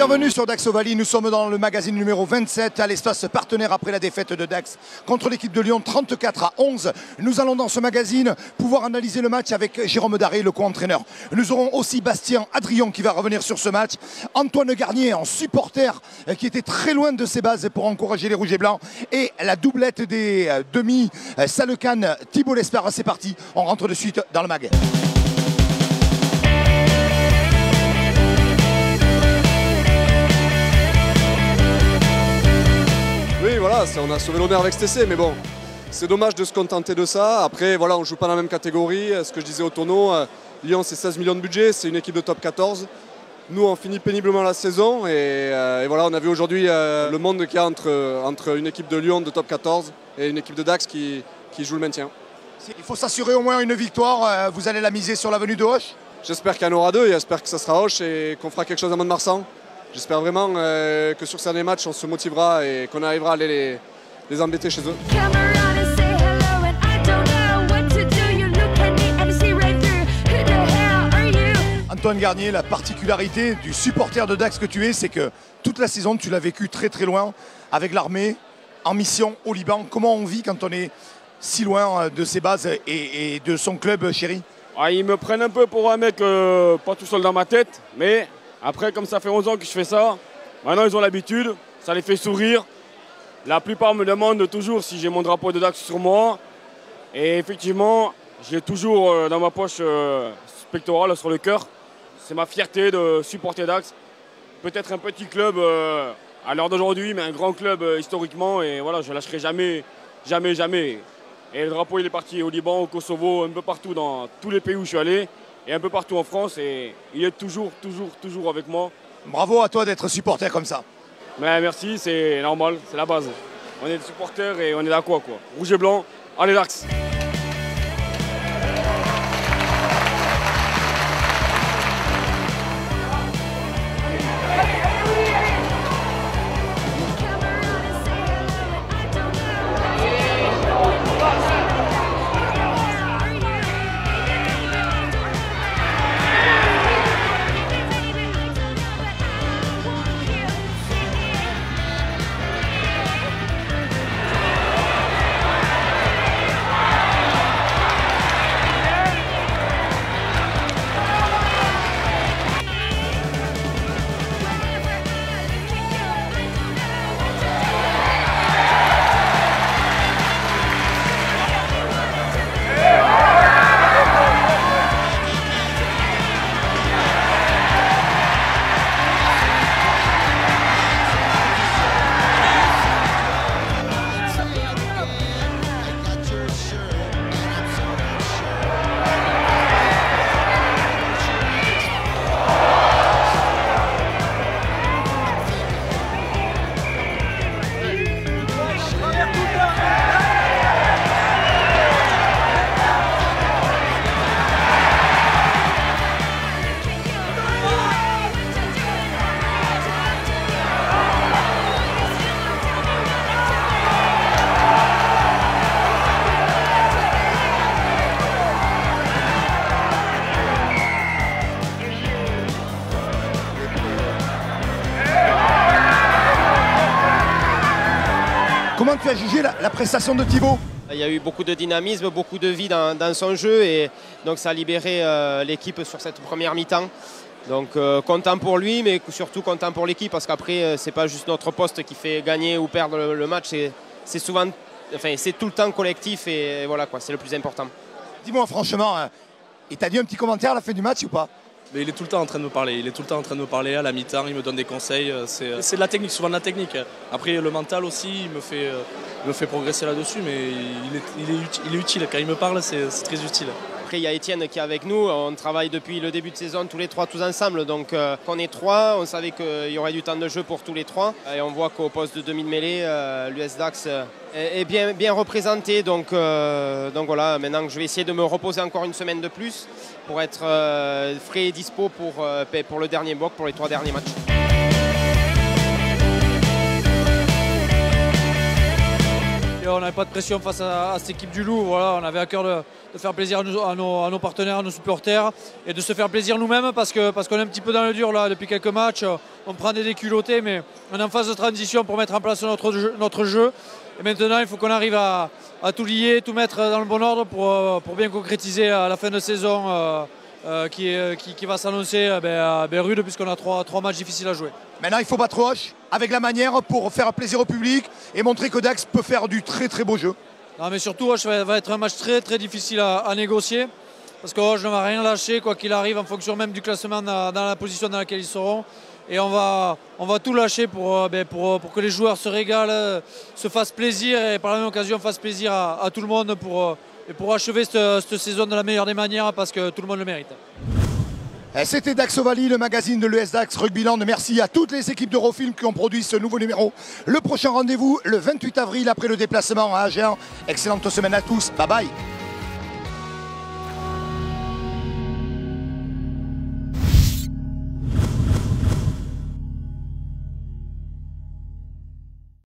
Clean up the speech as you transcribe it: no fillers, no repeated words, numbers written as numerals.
Bienvenue sur Dax Ovalie, nous sommes dans le magazine numéro 27 à l'espace partenaire après la défaite de Dax contre l'équipe de Lyon 34-11. Nous allons dans ce magazine pouvoir analyser le match avec Jérôme Daré, le co-entraîneur. Nous aurons aussi Bastien Adrian qui va revenir sur ce match, Antoine Garnier en supporter qui était très loin de ses bases pour encourager les Rouges et Blancs, et la doublette des demi Salecan, Thibaut Lespard. C'est parti, on rentre de suite dans le mag. Oui, voilà, on a sauvé l'honneur avec cet essai, mais bon, c'est dommage de se contenter de ça. Après, voilà, on ne joue pas dans la même catégorie. Ce que je disais au tonneau, Lyon, c'est 16 millions de budget, c'est une équipe de top 14. Nous, on finit péniblement la saison et voilà, on a vu aujourd'hui le monde qu'il y a entre une équipe de Lyon de top 14 et une équipe de Dax qui joue le maintien. Il faut s'assurer au moins une victoire. Vous allez la miser sur la venue de Hoche? J'espère qu'il y en aura deux et j'espère que ça sera Hoche et qu'on fera quelque chose à Mont-de-Marsan. J'espère vraiment que sur ces derniers matchs, on se motivera et qu'on arrivera à aller les embêter chez eux. Antoine Garnier, la particularité du supporter de Dax que tu es, c'est que toute la saison, tu l'as vécu très très loin avec l'armée, en mission au Liban. Comment on vit quand on est si loin de ses bases et de son club chéri? Ils me prennent un peu pour un mec pas tout seul dans ma tête, mais après, comme ça fait 11 ans que je fais ça, maintenant ils ont l'habitude, ça les fait sourire. La plupart me demandent toujours si j'ai mon drapeau de Dax sur moi. Et effectivement, j'ai toujours dans ma poche pectorale sur le cœur. C'est ma fierté de supporter Dax. Peut-être un petit club à l'heure d'aujourd'hui, mais un grand club historiquement. Et voilà, je ne lâcherai jamais, jamais, jamais. Et le drapeau, il est parti au Liban, au Kosovo, un peu partout dans tous les pays où je suis allé. Et un peu partout en France, et il est toujours avec moi. Bravo à toi d'être supporter comme ça. Mais merci, c'est normal, c'est la base. On est des supporters et on est d'accord, quoi. Rouge et blanc, allez Dax! Comment tu as jugé la prestation de Thibaut? Il y a eu beaucoup de dynamisme, beaucoup de vie dans son jeu, et donc ça a libéré l'équipe sur cette première mi-temps. Donc content pour lui, mais surtout content pour l'équipe, parce qu'après c'est pas juste notre poste qui fait gagner ou perdre le match, c'est souvent, enfin c'est tout le temps collectif, et voilà quoi, c'est le plus important. Dis-moi franchement, il t'a dit un petit commentaire à la fin du match ou pas? Mais il est tout le temps en train de me parler, à la mi-temps, il me donne des conseils, c'est de la technique, souvent de la technique. Après le mental aussi, il me fait progresser là-dessus, mais il est utile, quand il me parle, c'est très utile. Après il y a Étienne qui est avec nous, on travaille depuis le début de saison tous les trois, tous ensemble, donc on est trois, on savait qu'il y aurait du temps de jeu pour tous les trois, et on voit qu'au poste de demi-mêlée, l'US Dax est bien représenté, donc voilà, maintenant je vais essayer de me reposer encore une semaine de plus pour être frais et dispo pour le dernier bloc, pour les 3 derniers matchs. on n'avait pas de pression face à cette équipe du Loup. Voilà, on avait à cœur de faire plaisir à nos partenaires, à nos supporters et de se faire plaisir nous-mêmes parce qu'on est un petit peu dans le dur là depuis quelques matchs. On prend des déculottés, mais on est en phase de transition pour mettre en place notre jeu. Et maintenant, il faut qu'on arrive à tout lier, tout mettre dans le bon ordre pour bien concrétiser à la fin de saison qui va s'annoncer rude puisqu'on a trois matchs difficiles à jouer. Maintenant, il faut battre Hoche avec la manière pour faire plaisir au public et montrer que Dax peut faire du très très beau jeu. Non, mais surtout, Hoche va être un match très très difficile à négocier parce que Hoche ne va rien lâcher quoi qu'il arrive en fonction même du classement dans la position dans laquelle ils seront. Et on va tout lâcher pour que les joueurs se régalent, se fassent plaisir et par la même occasion fassent plaisir à tout le monde pour achever cette saison de la meilleure des manières parce que tout le monde le mérite. C'était Dax Ovalie, le magazine de l'US Dax Rugbyland. Merci à toutes les équipes d'Eurofilm qui ont produit ce nouveau numéro. Le prochain rendez-vous le 28 avril après le déplacement à Agen. Excellente semaine à tous. Bye bye.